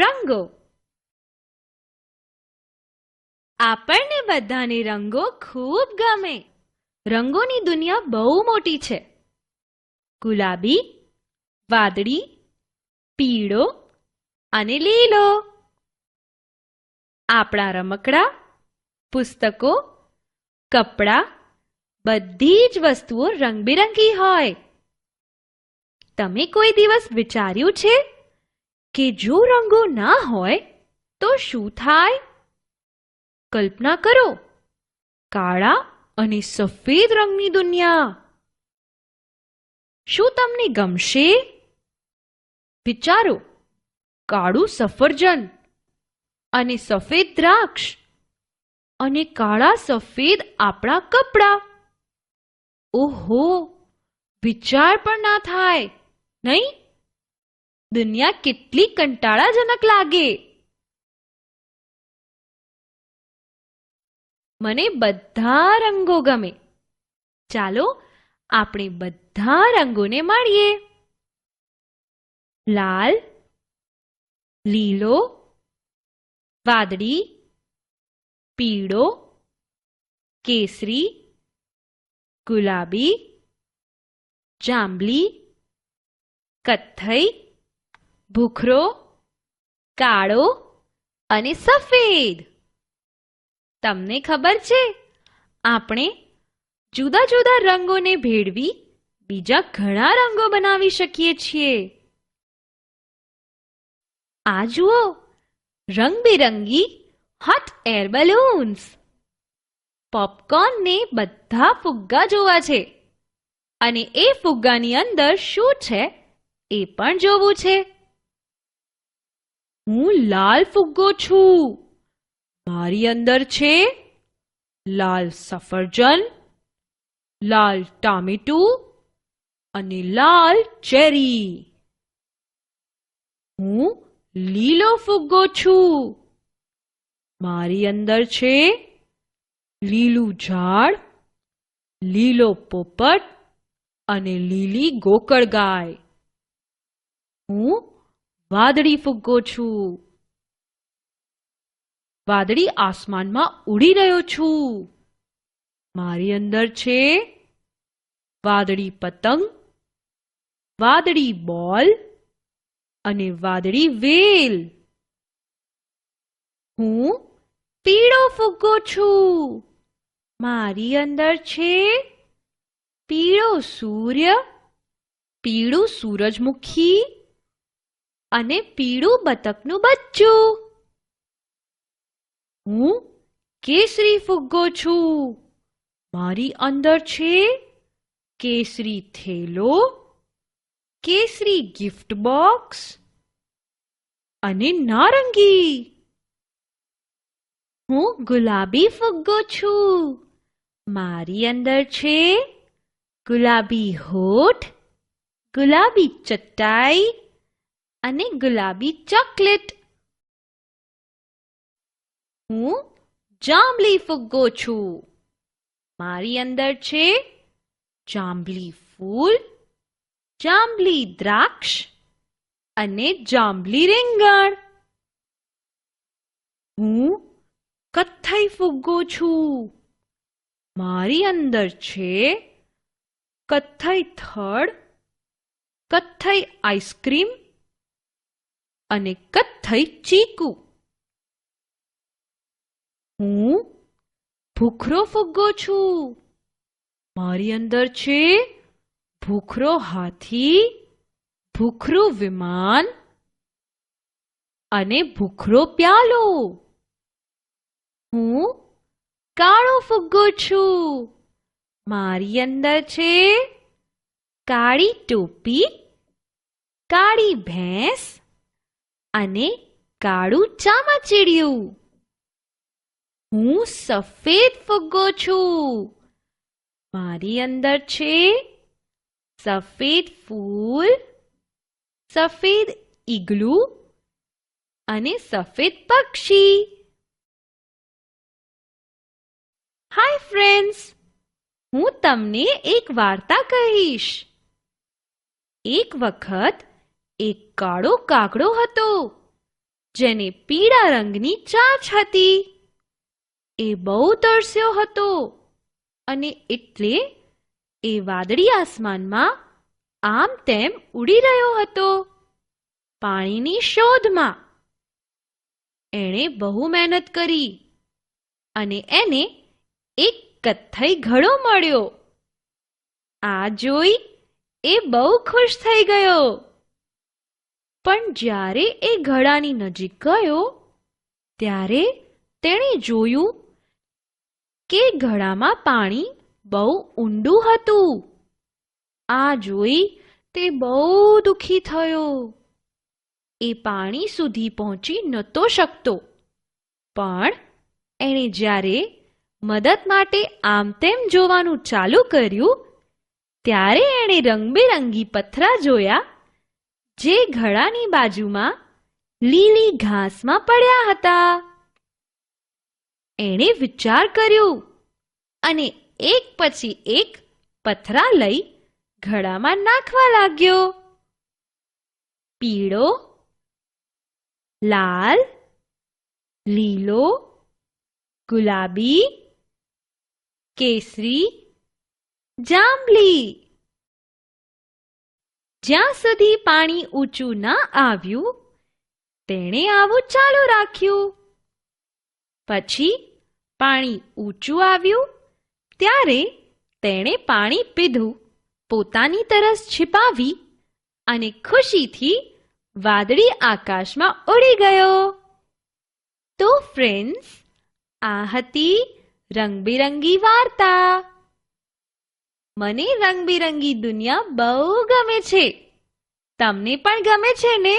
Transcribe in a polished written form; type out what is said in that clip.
રંગો. આપણને બધાને રંગો ખૂબ ગમે. રંગોની દુનિયા બહુ મોટી છે. ગુલાબી, વાદળી, પીળો અને લીલો. આપણા રમકડા, પુસ્તકો, કપડાં, બધી જ વસ્તુઓ રંગબેરંગી હોય. તમે કોઈ દિવસ વિચાર્યું છે કે જો રંગો ના હોય તો શું થાય? કલ્પના કરો, કાળા અને સફેદ રંગની દુનિયા. શું તમને ગમશે? વિચારો, કાળું સફરજન અને સફેદ દ્રાક્ષ અને કાળા સફેદ આપણા કપડાં. ઓહો, વિચાર પણ ના થાય, નહીં? દુનિયા કેટલી કંટાળાજનક લાગે. મને બધા રંગો ગમે. ચાલો આપણે બધા રંગોને માણીએ. લાલ, લીલો, વાદળી, પીળો, કેસરી, ગુલાબી, જાંબલી, કથ્થઈ, ભૂખરો, કાળો અને સફેદ. તમને ખબર છે, આપણે જુદા જુદા રંગોને ભેળવી બીજા ઘણા રંગો બનાવી શકીએ છીએ. આ જુઓ, રંગબેરંગી હોટ એર બલૂન્સ. પોપકોર્નને બધા ફુગ્ગા જોવા છે અને એ ફુગ્ગાની અંદર શું છે એ પણ જોવું છે. હું લાલ ફુગ્ગો છું. મારી અંદર છે લાલ સફરજન, લાલ ટામેટું અને લાલ ચેરી. હું લીલો ફુગ્ગો છું. મારી અંદર છે લીલું ઝાડ, લીલો પોપટ અને લીલી ગોકળગાય. હું વાદળી ફુગ્ગો છું. વાદળી આસમાનમાં ઉડી રહ્યો છું. મારી અંદર છે વાદળી પતંગ, વાદળી બોલ અને વાદળી વેલ. હું પીળો ફુગ્ગો છું. મારી અંદર છે પીળો સૂર્ય, પીળું સૂરજમુખી અને પીળું બતકનું બચ્ચું. હું કેસરી ફુગ્ગો છું. મારી અંદર છે કેસરી થેલો, કેસરી ગિફ્ટ બોક્સ અને નારંગી. હું ગુલાબી ફુગ્ગો છું. મારી અંદર છે ગુલાબી હોઠ, ગુલાબી ચટાઈ અને ગુલાબી ચોકલેટ. હું જાંબલી ફુગ્ગો છું. મારી અંદર છે જાંબલી ફૂલ, જાંબલી દ્રાક્ષ અને જાંબલી રીંગણ. હું કથ્થઈ ફુગ્ગો છું. મારી અંદર છે કથ્થઈ થડ, કથ્થઈ આઈસ્ક્રીમ અને કથ્થઈ ચીકુ. હું ભૂખરો ફુગ્ગો છું. મારી અંદર છે ભૂખરો હાથી, ભૂખરું વિમાન અને ભૂખરો પ્યાલો. હું કાળો ફુગ્ગો છું. મારી અંદર છે કાળી ટોપી, કાળી ભેંસ અને કાળું ચામાચીડિયું. હું સફેદ ફુગ્ગો છું. મારી અંદર છે સફેદ ફૂલ, સફેદ ઈગલું અને સફેદ પક્ષી. હાય ફ્રેન્ડ્સ, હું તમને એક વાર્તા કહીશ. એક વખત એક કાળો કાગડો હતો જેને પીળા રંગની ચાંચ હતી. એ બહુ તરસ્યો હતો અને એટલે એ વાદળી આસમાનમાં આમ તેમ ઉડી રહ્યો હતો, પાણીની શોધમાં. એણે બહુ મહેનત કરી અને એને એક કથ્થઈ ઘડો મળ્યો. આ જોઈ એ બહુ ખુશ થઈ ગયો. પણ જ્યારે એ ઘડાની નજીક ગયો ત્યારે તેણે જોયું કે ઘડામાં પાણી બહુ ઊંડું હતું. આ જોઈ તે બહુ દુઃખી થયો. એ પાણી સુધી પહોંચી નહોતો શકતો. પણ એણે જ્યારે મદદ માટે આમ તેમ જોવાનું ચાલુ કર્યું ત્યારે એણે રંગબેરંગી પથ્થરા જોયા જે ઘડાની બાજુમાં લીલી ઘાસમાં પડ્યા હતા. એણે વિચાર કર્યો અને એક પછી એક પથ્થરા લઈ ઘડામાં નાખવા લાગ્યો. પીળો, લાલ, લીલો, ગુલાબી, કેસરી, જાંબલી. જ્યાં સુધી પાણી ઊંચું ના આવ્યું તેણે આવું ચાલુ રાખ્યું. પછી પાણી ઊંચું આવ્યું ત્યારે તેણે પાણી પીધું, પોતાની તરસ छिपाવી અને ખુશીથી વાદળી આકાશમાં ઉડી ગયો. તો ફ્રેન્ડ્સ, આ હતી રંગબેરંગી વાર્તા. મને રંગબેરંગી દુનિયા બહુ ગમે છે. તમને પણ ગમે છે ને?